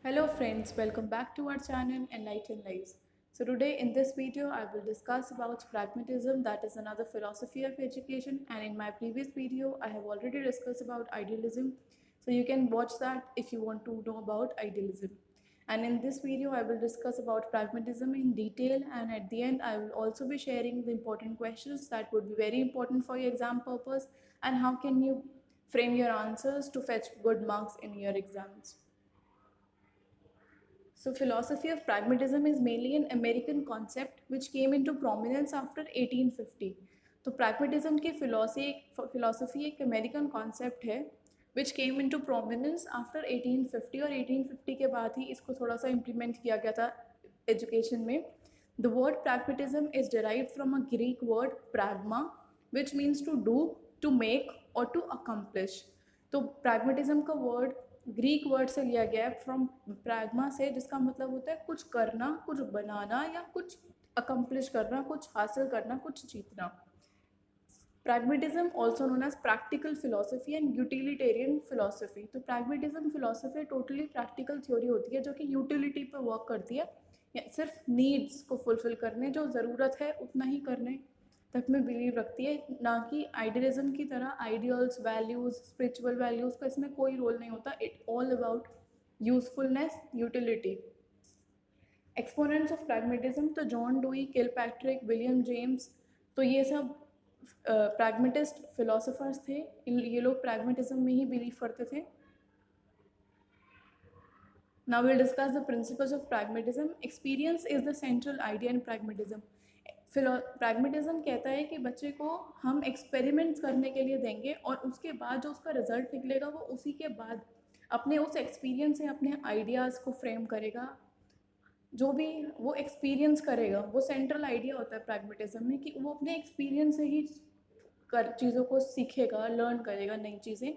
Hello friends, welcome back to our channel Enlighten Lives. So today in this video I will discuss about pragmatism, that is another philosophy of education, and in my previous video I have already discussed about idealism. So you can watch that if you want to know about idealism. And in this video I will discuss about pragmatism in detail, and at the end I will also be sharing the important questions that would be very important for your exam purpose and how can you frame your answers to fetch good marks in your exams. So, philosophy of pragmatism is mainly an American concept which came into prominence after 1850. तो pragmatism की philosophy एक American concept है which came into prominence after 1850, और 1850 के बाद ही इसको थोड़ा सा implement किया गया था education में. The word pragmatism is derived from a Greek word pragma, which means to do, to make or to accomplish. तो pragmatism का word ग्रीक वर्ड से लिया गया है फ्रॉम प्रैग्मा से, जिसका मतलब होता है कुछ करना, कुछ बनाना या कुछ अकम्प्लिश करना, कुछ हासिल करना, कुछ जीतना. Pragmatism also known as practical philosophy and utilitarian philosophy. तो pragmatism philosophy totally practical theory होती है जो कि यूटिलिटी पर वर्क करती है, या सिर्फ नीड्स को फुलफिल करने, जो ज़रूरत है उतना ही करने तक में बिलीव रखती है, ना कि आइडियलिज्म की तरह आइडियल्स, वैल्यूज़, स्पिरिचुअल वैल्यूज़ का इसमें कोई रोल नहीं होता. It all about usefulness, utility. Exponents of pragmatism तो John Dewey, Kilpatrick, William James, तो ये सब प्रैग्मेटिस्ट फिलोसोफर्स थे. ये लोग प्रैग्मेटिज्म में ही बिलीव करते थे. Now we'll discuss the principles of pragmatism. Experience is the central idea in pragmatism. Pragmatism कहता है कि बच्चे को हम एक्सपेरिमेंट्स करने के लिए देंगे और उसके बाद जो उसका रिजल्ट निकलेगा वो उसी के बाद अपने उस एक्सपीरियंस से अपने आइडियाज़ को फ्रेम करेगा. जो भी वो एक्सपीरियंस करेगा वो सेंट्रल आइडिया होता है प्रैग्मेटिज्म में, कि वो अपने एक्सपीरियंस से ही चीज़ों को सीखेगा, लर्न करेगा नई चीज़ें.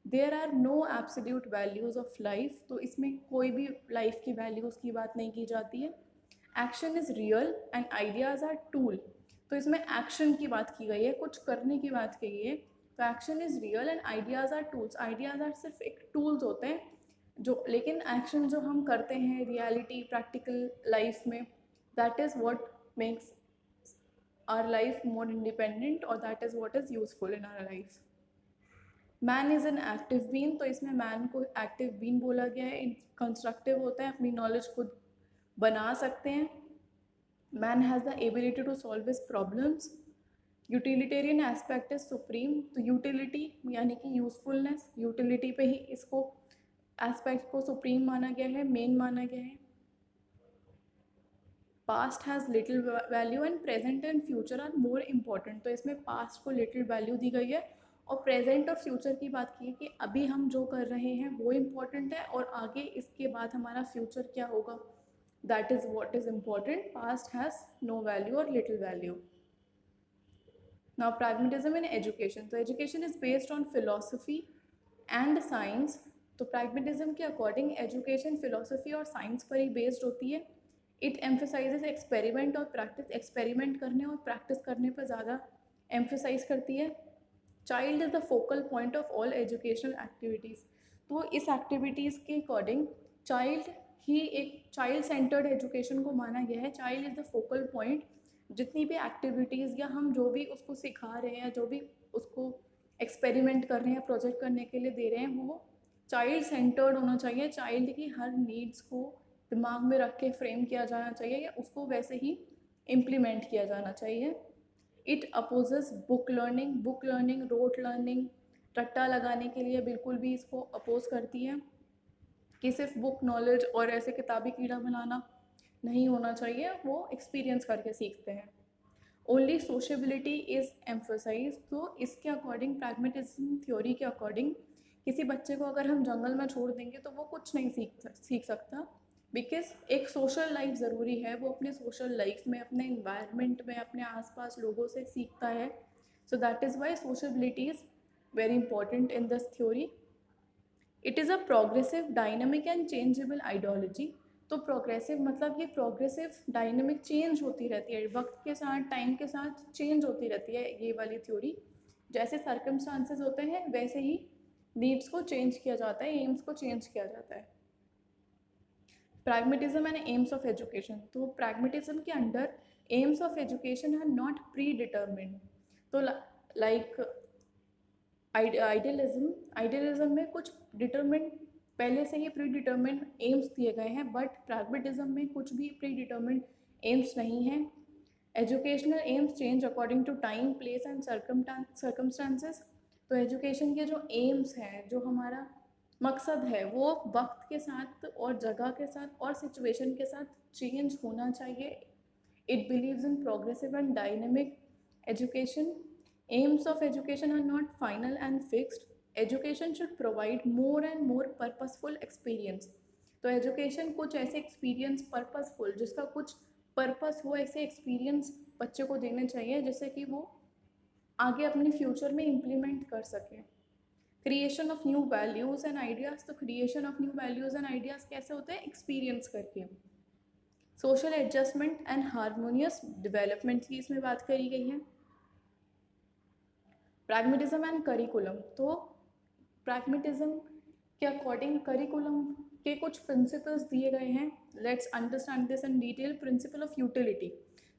There are no absolute values of life. तो इसमें कोई भी लाइफ की वैल्यूज़ की बात नहीं की जाती है. Action is real and ideas are tool. तो इसमें एक्शन की बात की गई है, कुछ करने की बात की गई है. तो action is real and ideas are tools. Ideas are सिर्फ एक टूल्स होते हैं जो, लेकिन एक्शन जो हम करते हैं रियलिटी प्रैक्टिकल लाइफ में, that is what makes our life more independent, और that is what is useful in our life. Man is an active being. तो इसमें मैन को एक्टिव बीन बोला गया है. कंस्ट्रक्टिव होता है, अपनी नॉलेज खुद बना सकते हैं. Man has the ability to solve his problems. Utilitarian aspect is supreme. तो यूटिलिटी यानी कि यूजफुलनेस, यूटिलिटी पे ही इसको एस्पेक्ट को सुप्रीम माना गया है, मेन माना गया है. Past has little value and present and future are more important. तो इसमें पास्ट को लिटिल वैल्यू दी गई है और प्रेजेंट और फ्यूचर की बात की है कि अभी हम जो कर रहे हैं वो इम्पॉर्टेंट है और आगे इसके बाद हमारा फ्यूचर क्या होगा, that is what is important. Past has no value और little value. Now pragmatism in education. तो education is based on philosophy and science. तो प्रैग्मेटिज्म के अकॉर्डिंग एजुकेशन फिलोसफी और साइंस पर ही बेस्ड होती है. इट एम्फोसाइजेज एक्सपेरिमेंट और प्रैक्टिस. एक्सपेरिमेंट करने और प्रैक्टिस करने पर ज़्यादा एम्फोसाइज करती है. Child is the focal point of all educational activities. तो इस एक्टिविटीज़ के अकॉर्डिंग चाइल्ड ही, एक चाइल्ड सेंटर्ड एजुकेशन को माना गया है. Child is the focal point. जितनी भी एक्टिविटीज़ या हम जो भी उसको सिखा रहे हैं, जो भी उसको एक्सपेरिमेंट कर रहे हैं, प्रोजेक्ट करने के लिए दे रहे हैं, वो चाइल्ड सेंटर्ड होना चाहिए. चाइल्ड की हर नीड्स को दिमाग में रख के फ्रेम किया जाना चाहिए या उसको वैसे ही इम्प्लीमेंट किया जाना चाहिए. It opposes book learning. Book learning, rote learning, रट्टा लगाने के लिए बिल्कुल भी इसको अपोज करती है, कि सिर्फ बुक नॉलेज और ऐसे किताबी कीड़ा बनाना नहीं होना चाहिए, वो एक्सपीरियंस करके सीखते हैं. Only sociability is emphasise. तो इसके अकॉर्डिंग, प्रैग्मेटिज्म थ्योरी के अकॉर्डिंग, किसी बच्चे को अगर हम जंगल में छोड़ देंगे तो वो कुछ नहीं सीख सकता, बिकॉज एक सोशल लाइफ ज़रूरी है. वो अपने सोशल लाइफ में, अपने इन्वायरमेंट में, अपने आसपास लोगों से सीखता है. So that is why सोशेबिलिटी is very important in this theory. It is a progressive, dynamic and changeable ideology. तो प्रोग्रेसिव मतलब ये प्रोग्रेसिव, डायनामिक, चेंज होती रहती है वक्त के साथ, टाइम के साथ चेंज होती रहती है ये वाली थ्योरी. जैसे सर्कमस्टांसेस होते हैं वैसे ही नीड्स को चेंज किया जाता है, एम्स को चेंज किया जाता है. pragmatism and aims of education. तो pragmatism के under aims of education are not predetermined. तो like आइडियलिज्म में कुछ डिटरमिन पहले से ही प्री डिटरमिन एम्स दिए गए हैं, बट प्रैग्मेटिज्म में कुछ भी प्री डिटरमिन एम्स नहीं हैं. Educational aims change according to time, place and circumstances. तो एजुकेशन के जो एम्स हैं, जो हमारा मकसद है, वो वक्त के साथ और जगह के साथ और सिचुएशन के साथ चेंज होना चाहिए. It believes in progressive and dynamic education. Aims of education are not final and fixed. Education should provide more and more purposeful experience. तो एजुकेशन कुछ ऐसे एक्सपीरियंस पर्पसफुल, जिसका कुछ पर्पस हो, ऐसे एक्सपीरियंस बच्चे को देने चाहिए जिससे कि वो आगे अपने फ्यूचर में इम्प्लीमेंट कर सके. Creation of new values and ideas. तो creation of new values and ideas कैसे होते हैं? एक्सपीरियंस करके. Social adjustment and harmonious development की इसमें बात करी गई है. Pragmatism and curriculum. तो प्रैग्मेटिज्म के अकॉर्डिंग करिकुलम के कुछ प्रिंसिपल्स दिए गए हैं. Let's understand this in detail. Principle of utility.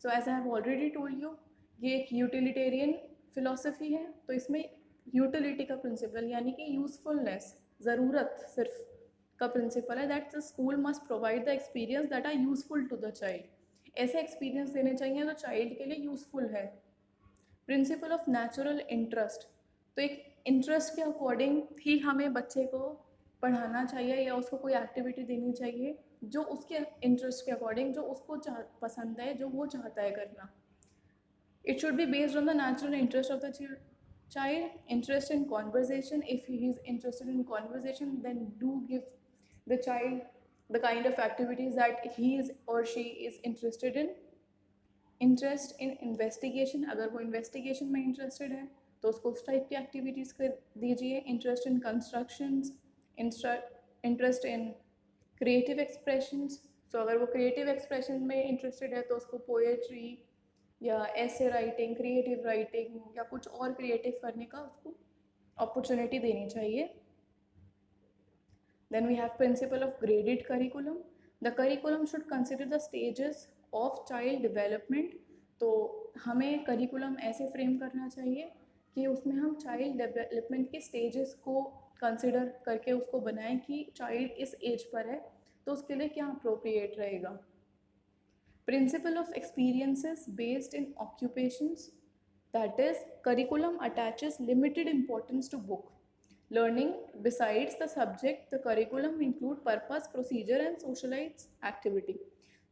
So as I have already told you, ये एक यूटिलिटेरियन फिलॉसफी है. तो इसमें यूटिलिटी का प्रिंसिपल यानी कि यूजफुलनेस, ज़रूरत सिर्फ का प्रिंसिपल है. That the school must provide the experience that are useful to the child. ऐसे एक्सपीरियंस देने चाहिए जो चाइल्ड के लिए यूजफुल है. Principle of natural interest. तो एक इंटरेस्ट के अकॉर्डिंग ही हमें बच्चे को पढ़ाना चाहिए या उसको कोई एक्टिविटी देनी चाहिए जो उसके इंटरेस्ट के अकॉर्डिंग, जो उसको पसंद है, जो वो चाहता है करना. It should be based on the natural interest of the child. Interest in conversation. If he is interested in conversation, then do give the child the kind of activities that he is or she is interested in. Interest in investigation. अगर वो investigation में interested है तो उसको उस type की activities कर दीजिए. Interest in constructions. Interest in creative expressions. तो अगर वो क्रिएटिव एक्सप्रेशन में इंटरेस्टेड है तो उसको पोएट्री या ऐसे राइटिंग, क्रिएटिव राइटिंग या कुछ और क्रिएटिव करने का उसको अपॉर्चुनिटी देनी चाहिए. Then we have principle of graded curriculum. The curriculum should consider the stages of child development. तो हमें करिकुलम ऐसे फ्रेम करना चाहिए कि उसमें हम चाइल्ड डेवलपमेंट के स्टेजेस को कंसिडर करके उसको बनाएं कि चाइल्ड इस एज पर है तो उसके लिए क्या अप्रोप्रिएट रहेगा. Principle of experiences based in occupations. That is curriculum attaches limited importance to book learning. Besides the subject, the curriculum include purpose, procedure and socialized activity.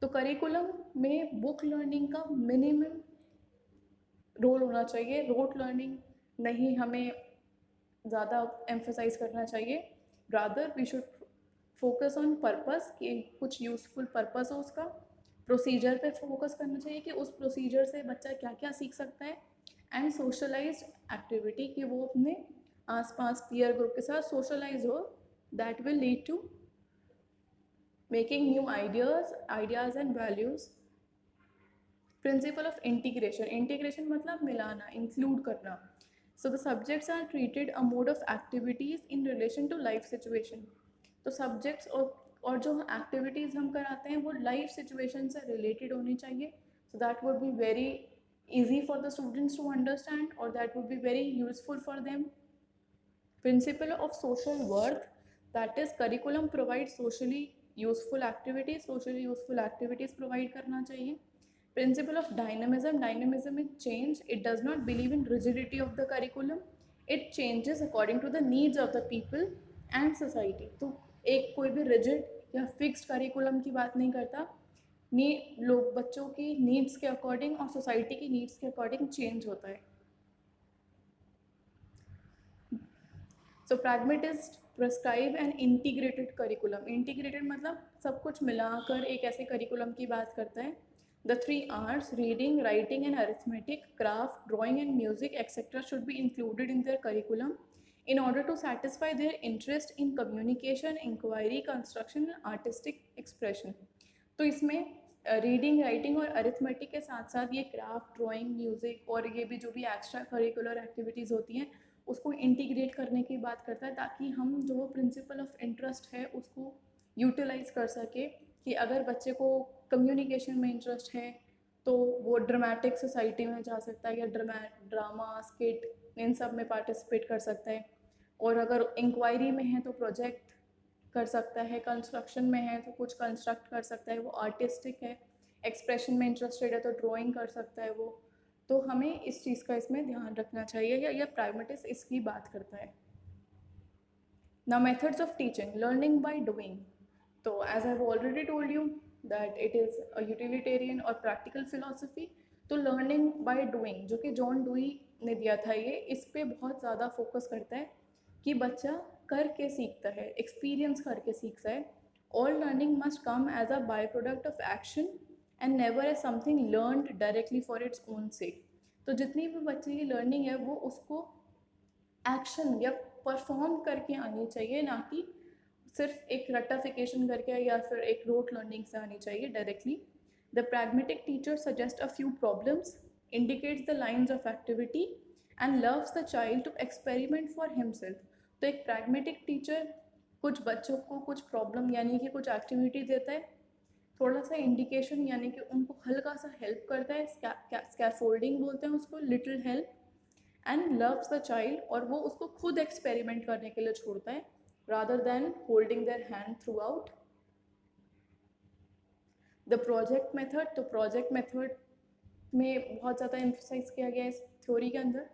तो करिकुलम में book learning का minimum role होना चाहिए. Rote learning नहीं हमें ज़्यादा emphasise करना चाहिए. Rather we should focus on purpose, कि कुछ यूज़फुल पर्पस हो उसका. प्रोसीजर पे फोकस करना चाहिए कि उस प्रोसीजर से बच्चा क्या क्या सीख सकता है. एंड सोशलाइज्ड एक्टिविटी, कि वो अपने आसपास पीयर ग्रुप के साथ सोशलाइज हो. That will lead to making new ideas and values. Principle of integration. Integration मतलब मिलाना, इंक्लूड करना. So the subjects are treated a mode of activities in relation to life situation. तो subjects और जो activities हम कराते हैं वो लाइफ सिचुएशन से रिलेटेड होनी चाहिए. So that would be very easy for the students to understand, or that would be very useful for them. Principle of social worth. That is curriculum provides socially useful activities. provide करना चाहिए. Principle of dynamism. Dynamism is change. It does not believe in rigidity of the curriculum. It changes according to the needs of the people and society. तो एक कोई भी rigid या fixed curriculum की बात नहीं करता. लोग बच्चों की नीड्स के अकॉर्डिंग और सोसाइटी की नीड्स के अकॉर्डिंग चेंज होता है. So pragmatist prescribe an integrated curriculum. Integrated मतलब सब कुछ मिलाकर एक ऐसे करिकुलम की बात करता है. The 3 arts reading, writing and arithmetic, craft, drawing and music etcetera should be included in their curriculum in order to satisfy their interest in communication, inquiry, construction and artistic expression. तो इसमें reading, writing और arithmetic के साथ साथ ये craft, drawing, music और ये भी जो भी एक्स्ट्रा करिकुलर एक्टिविटीज़ होती हैं उसको इंटीग्रेट करने की बात करता है, ताकि हम जो प्रिंसिपल ऑफ इंटरेस्ट है उसको यूटिलाइज कर सके कि अगर बच्चे को कम्युनिकेशन में इंटरेस्ट है तो वो ड्रामेटिक सोसाइटी में जा सकता है या ड्रामा स्किट इन सब में पार्टिसिपेट कर सकता है। और अगर इंक्वायरी में है तो प्रोजेक्ट कर सकता है, कंस्ट्रक्शन में है तो कुछ कंस्ट्रक्ट कर सकता है, वो आर्टिस्टिक है, एक्सप्रेशन में इंटरेस्टेड है तो ड्राइंग कर सकता है वो। तो हमें इस चीज़ का इसमें ध्यान रखना चाहिए, या प्रैग्मेटिस्ट इसकी बात करता है। Now methods of teaching, learning by doing. So as I have already told you that it is a utilitarian or practical philosophy. तो लर्निंग बाय डूइंग जो कि जॉन डुई ने दिया था, ये इस पे बहुत ज़्यादा फोकस करता है कि बच्चा करके सीखता है, एक्सपीरियंस करके सीखता है। All learning must come as a by product of action and never as something learned directly for its own sake. तो जितनी भी बच्चे की लर्निंग है वो उसको एक्शन या परफॉर्म करके आनी चाहिए, ना कि सिर्फ एक रटाफिकेशन करके या फिर एक रोट लर्निंग से आनी चाहिए directly. The pragmatic teacher suggest a few problems, indicates the lines of activity and loves the child to experiment for himself. तो एक प्रैग्मेटिक टीचर कुछ बच्चों को कुछ प्रॉब्लम यानी कि कुछ एक्टिविटी देता है, थोड़ा सा इंडिकेशन यानी कि उनको हल्का सा हेल्प करता है, स्कैफोल्डिंग बोलते हैं उसको, little help, and loves the child, और वो उसको खुद एक्सपेरिमेंट करने के लिए छोड़ता है rather than holding their hand throughout. The project method, तो project method में बहुत ज़्यादा emphasize किया गया है इस थ्योरी के अंदर।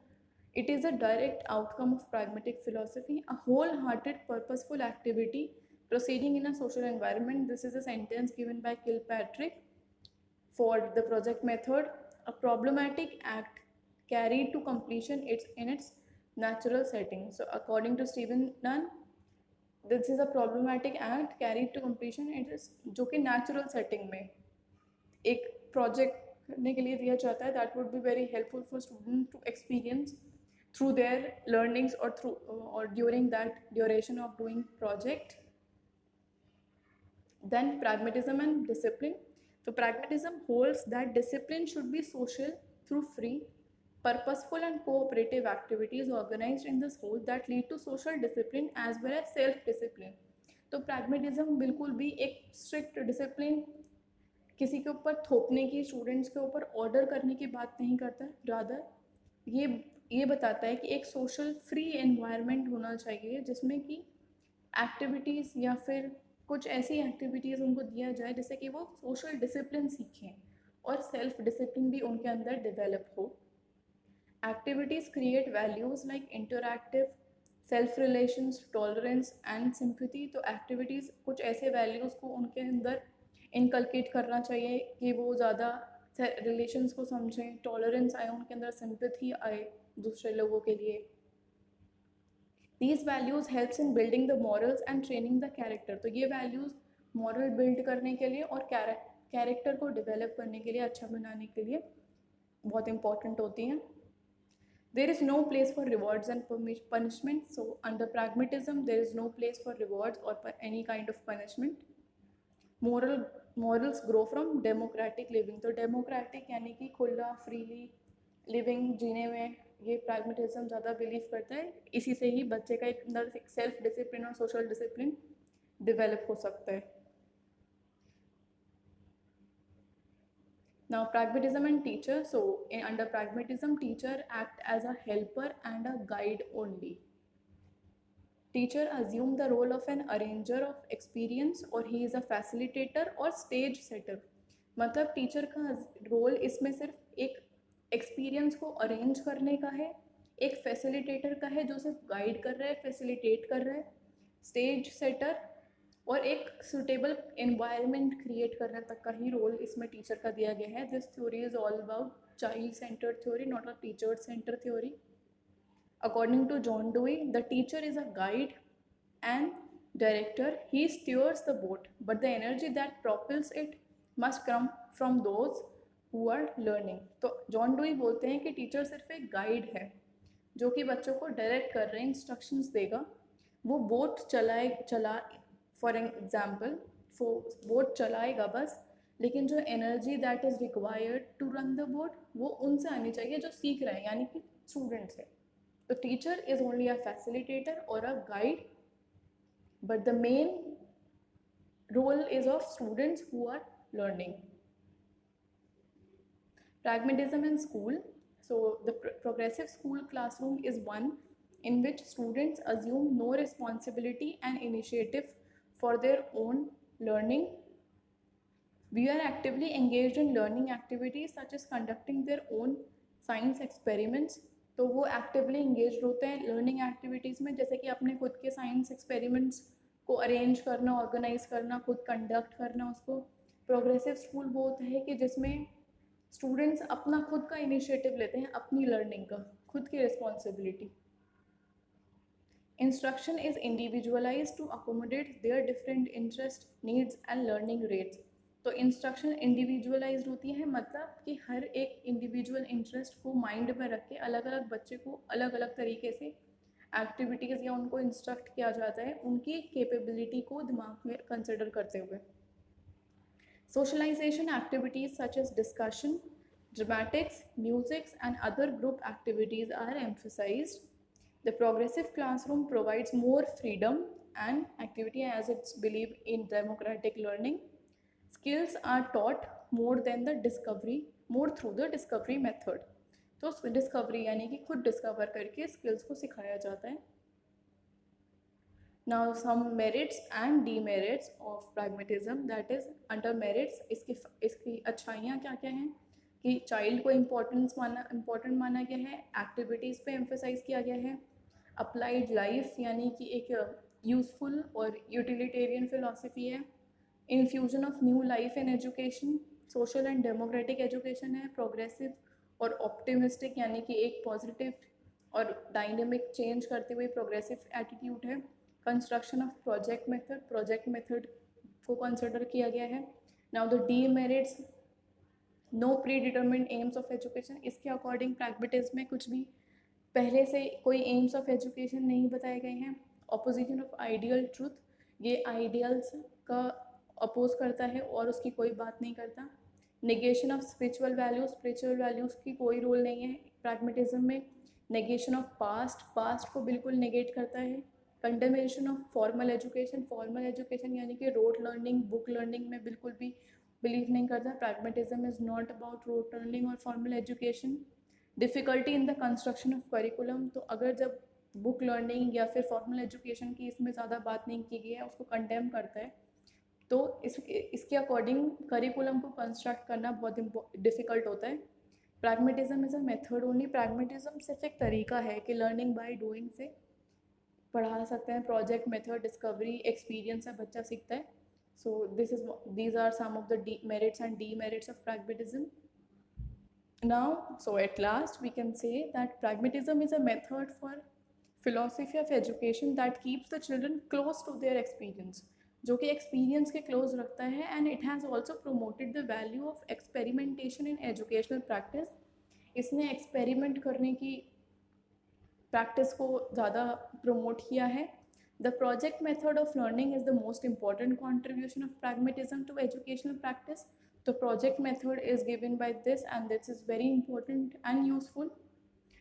It is a direct outcome of pragmatic philosophy, a wholehearted purposeful activity proceeding in a social environment. This is a sentence given by Kilpatrick for the project method. A problematic act carried to completion in its natural setting. So according to Stephen Nunn, this is a problematic act carried to completion, it is जो कि natural setting में एक project करने के लिए दिया जाता है, that would be very helpful for student to experience through their learnings और थ्रू और during that duration of doing project. Then pragmatism and discipline. So pragmatism holds that discipline should be social through free, purposeful and cooperative activities organized in this whole that lead to social discipline as well as self discipline. तो pragmatism बिल्कुल भी एक strict discipline किसी के ऊपर थोपने की, students के ऊपर ऑर्डर करने की बात नहीं करता, रादर ये बताता है कि एक सोशल फ्री एनवायरनमेंट होना चाहिए जिसमें कि एक्टिविटीज़ या फिर कुछ ऐसी एक्टिविटीज़ उनको दिया जाए जिससे कि वो सोशल डिसिप्लिन सीखें और सेल्फ डिसिप्लिन भी उनके अंदर डेवलप हो। Activities create values like interactive, self relations, tolerance and sympathy. तो activities कुछ ऐसे values को उनके अंदर inculcate करना चाहिए कि वो ज़्यादा relations को समझें, tolerance आए उनके अंदर, sympathy आए दूसरे लोगों के लिए। These values helps in building the morals and training the character. तो ये values moral build करने के लिए और character को develop करने के लिए, अच्छा बनाने के लिए बहुत important होती हैं। There is no place for rewards and punishment. So under pragmatism, there is no place for rewards or any kind of punishment. Morals grow from democratic living. तो democratic यानी कि खुला, freely living जीने में ये pragmatism ज़्यादा believe करता है। इसी से ही बच्चे का एक अंदर self discipline और social discipline develop हो सकता है। Now pragmatism and teacher. So under pragmatism, teacher act as a helper and a guide only. Teacher assume the role of an arranger of experience, or he is a facilitator or stage setter. मतलब teacher का role इसमें सिर्फ एक experience को arrange करने का है, एक फैसिलिटेटर का है जो सिर्फ गाइड कर रहा है, फैसिलिटेट कर रहा है, स्टेज सेटर और एक सुटेबल एनवायरनमेंट क्रिएट करने तक का ही रोल इसमें टीचर का दिया गया है। This theory is all about child centred theory, not a teacher centre theory. According to John Dewey, the teacher is a guide and director. He steers the boat, but the energy that propels it must come from those who are learning. तो John dewy बोलते हैं कि teacher सिर्फ एक guide है जो कि बच्चों को डायरेक्ट कर रहे हैं, इंस्ट्रक्शंस देगा। वो बोट चला फॉर एग्जाम्पल बोट चलाएगा बस, लेकिन जो energy that is required to run the boat वो उनसे आनी चाहिए जो सीख रहे हैं, यानी कि स्टूडेंट्स है। तो teacher is only a facilitator और a guide, but the main role is of students who are learning. Pragmatism in school. So the progressive school classroom is one in which students assume no responsibility and initiative for their own learning. We are actively engaged in learning activities such as conducting their own science experiments. तो वो actively engage होते हैं learning activities में, जैसे कि अपने खुद के साइंस एक्सपेरिमेंट्स को अरेंज करना, ऑर्गेनाइज करना, खुद कंडक्ट करना उसको. प्रोग्रेसिव स्कूल वो होता है कि जिसमें स्टूडेंट्स अपना खुद का इनिशिएटिव लेते हैं, अपनी लर्निंग का, खुद की responsibility. Instruction is individualise to accommodate their different interest, needs and learning rates. तो इंस्ट्रक्शन इंडिविजुअलाइज्ड होती है, मतलब कि हर एक इंडिविजुअल इंटरेस्ट को माइंड में रख के अलग अलग बच्चे को अलग अलग तरीके से एक्टिविटीज़ या उनको इंस्ट्रक्ट किया जाता है, उनकी कैपेबिलिटी को दिमाग में कंसिडर करते हुए. Socialization activities such as discussion, dramatics, music, and other group activities are emphasized. The progressive classroom provides more freedom and activity as it's believed in democratic learning. Skills are taught more through the discovery method. तो discovery यानी कि खुद discover करके skills को सिखाया जाता है. Now some merits and demerits of pragmatism, that is under merits इसकी अच्छाइयाँ क्या क्या हैं कि चाइल्ड को इम्पोर्टेंट माना गया है, एक्टिविटीज़ पे एम्फेसाइज किया गया है, अप्लाइड लाइफ यानी कि एक यूजफुल और यूटिलिटेरियन फिलॉसफी है, infusion of new life in education, social and democratic education है, प्रोग्रेसिव और ऑप्टिमिस्टिक यानी कि एक पॉजिटिव और डायनेमिक चेंज करते हुए प्रोग्रेसिव एटीट्यूड है, कंस्ट्रक्शन ऑफ प्रोजेक्ट मेथड को कंसिडर किया गया है. Now the demerits, no predetermined aims of education. इसके अकॉर्डिंग प्रैग्मेटिज्म में कुछ भी पहले से कोई एम्स ऑफ एजुकेशन नहीं बताए गए हैं. ऑपोजिशन ऑफ आइडियल ट्रूथ, ये आइडियल्स का अपोज करता है और उसकी कोई बात नहीं करता. नेगेशन ऑफ स्पिरिचुअल वैल्यूज़ की कोई रोल नहीं है प्रैग्मेटिज्म में. नेगेशन ऑफ पास्ट को बिल्कुल नेगेट करता है. कंडेमेशन ऑफ फॉर्मल एजुकेशन यानी कि रोड लर्निंग, बुक लर्निंग में बिल्कुल भी बिलीव नहीं करता. Pragmatism is not about rote learning और formal education. Difficulty in the construction of curriculum, तो अगर जब बुक लर्निंग या फिर फॉर्मल एजुकेशन की इसमें ज़्यादा बात नहीं की गई है, उसको कंडेम करता है, तो इसके अकॉर्डिंग करिकुलम को कंस्ट्रक्ट करना बहुत डिफ़िकल्ट होता है. Pragmatism is a method only. Pragmatism सिर्फ एक तरीका है कि लर्निंग बाय डूइंग से पढ़ा सकते हैं. प्रोजेक्ट मेथड, डिस्कवरी, एक्सपीरियंस से बच्चा सीखता है. सो these are some of the merits and demerits of pragmatism. Now, so at last we can say that pragmatism is a method for philosophy of education that keeps the children close to their experience, जो कि experience के close रखता है. And it has also promoted the value of experimentation in educational practice. इसने experiment करने की practice को ज़्यादा प्रमोट किया है. The project method of learning is the most important contribution of pragmatism to educational practice. The project method is given by this, and this is very important and useful.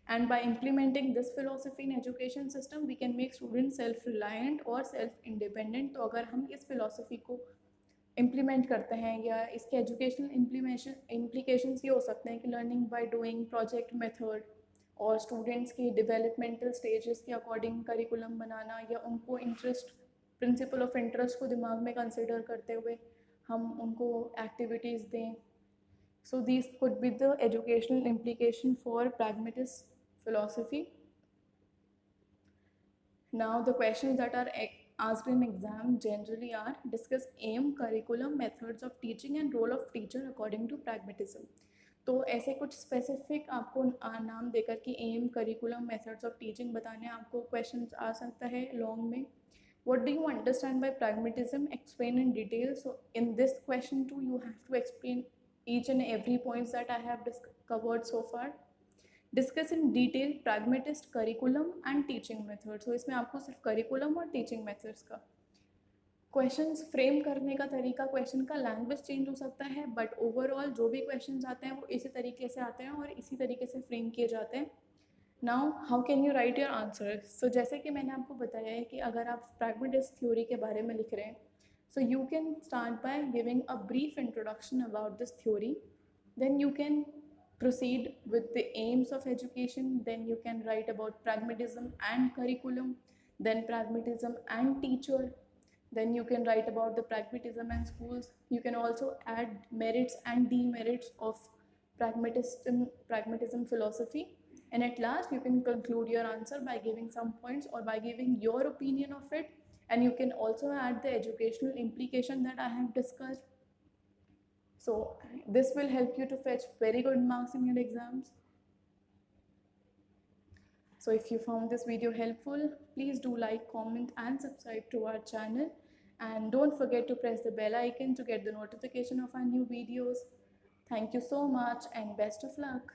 And by implementing this philosophy in education system, we can make students self-reliant or self-independent. तो अगर हम इस philosophy को implement करते हैं या इसके educational implications ये हो सकते हैं कि learning by doing, project method और students की developmental stages के according curriculum बनाना, या उनको principle of interest को दिमाग में consider करते हुए हम उनको एक्टिविटीज़ दें. So these could be the educational implication for pragmatist philosophy. Now the questions that are asked in exam generally are: discuss aim, curriculum, methods of teaching and role of teacher according to pragmatism. तो ऐसे कुछ specific आपको नाम देकर कि aim, curriculum, methods of teaching बताने आपको question आ सकता है लॉन्ग में. What do you understand by pragmatism? Explain in detail. So in this question too, you have to explain each and every points that I have covered so far. Discuss in detail pragmatist curriculum and teaching methods. So इसमें आपको सिर्फ curriculum और teaching methods का questions frame करने का तरीका, question का language change हो सकता है, बट ओवरऑल जो भी क्वेश्चंस आते हैं वो इसी तरीके से आते हैं और इसी तरीके से फ्रेम किए जाते हैं. Now how can you write your answer? So जैसे कि मैंने आपको बताया है कि अगर आप प्रैग्मेटिस्ट थ्योरी के बारे में लिख रहे हैं So you can start by giving a brief introduction about this theory. Then you can proceed with the aims of education. Then you can write about pragmatism and curriculum, then pragmatism and teacher. Then you can write about the pragmatism and schools. You can also add merits and demerits of pragmatism philosophy. And at last, you can conclude your answer by giving some points or by giving your opinion of it. And you can also add the educational implication that I have discussed. So this will help you to fetch very good marks in your exams. So if you found this video helpful, please do like, comment and subscribe to our channel. And don't forget to press the bell icon to get the notification of our new videos. Thank you so much and best of luck.